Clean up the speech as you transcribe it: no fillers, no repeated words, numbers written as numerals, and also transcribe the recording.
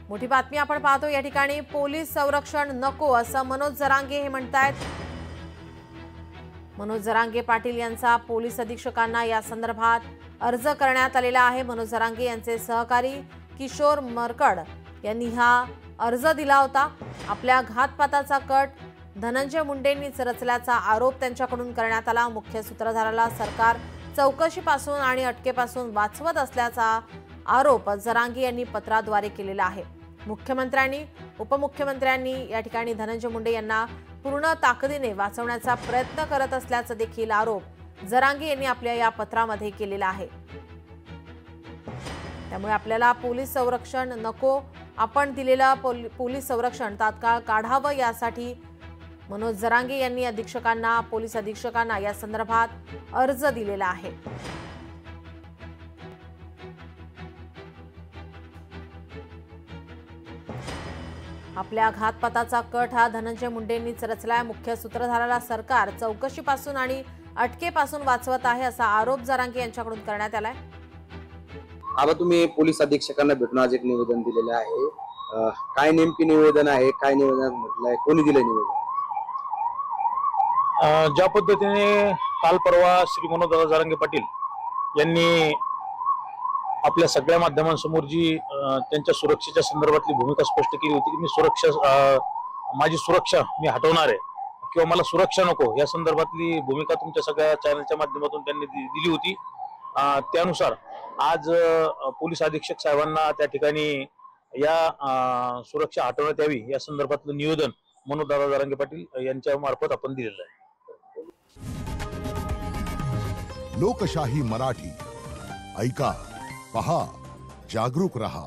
मोठी बातमी आपण पाहतो। या ठिकाणी पोलीस संरक्षण नको असं मनोज जरांगे हे म्हणतायत। मनोज जरांगे पाटील यांचा पोलीस अधीक्षकांना या संदर्भात अर्ज करण्यात आलेला आहे। मनोज जरांगे यांचे सहकारी किशोर मरकड यांनी हा अर्ज दिला होता। आपल्या घातपाताचा कट धनंजय मुंडेंनीच रचल्याचा आरोप त्यांच्याकडून करण्यात आला। मुख्य सूत्रधाराला सरकार चौकशीपासून आणि अटकेपासून वाचवत असल्याचा आरोप जरांगे यांनी पत्राद्वारे केलेला आहे। मुख्यमंत्र्यांनी उपमुख्यमंत्र्यांनी या ठिकाणी धनंजय मुंडे यांना पूर्ण ताकदीने वाचवण्याचा प्रयत्न करत असल्याचा देखील आरोप जरांगे यांनी आपल्या या पत्रामध्ये केलेला आहे। त्यामुळे आपल्याला पोलीस संरक्षण नको, आपण दिलेला पोलीस संरक्षण तात्काळ काढावं यासाठी मनोज जरांगे यांनी अधीक्षकांना पोलीस अधीक्षकांना या संदर्भात अर्ज दिलेला आहे। आपल्या घातपाताचा कट हा धनंजय मुंडेंनीच रचलाय। मुख्य सूत्रधाराला सरकार चौकशीपासून आणि अटकेपासून वाचवत आहे असा आरोप जरांगे यांच्याकडून करण्यात आलाय। आता तुम्ही पोलीस अधीक्षकांना भेटून आज एक निवेदन दिलेलं आहे, काय नेमके निवेदन आहे, काय निवेदन म्हटलंय, कोणी दिलं निवेदन? ज्या पद्धतीने काल परवा श्री मनोज जरांगे पाटील यांनी आपल्या सगळ्या माध्यमांसमोर जी त्यांच्या सुरक्षेच्या संदर्भातली भूमिका स्पष्ट केली होती की मी माझी सुरक्षा मी हटवणार आहे किंवा मला सुरक्षा नको, या संदर्भातली भूमिका तुमच्या सगळ्या चॅनलच्या माध्यमातून त्यांनी दिली होती। त्यानुसार आज पोलीस अधीक्षक साहेबांना त्या ठिकाणी या सुरक्षा हटवण्यात यावी या संदर्भातलं निवेदन मनोज जरांगे पाटील यांच्या मार्फत आपण दिलेलं आहे। लोकशाही मराठी ऐका, पहा, जागरूक रहा।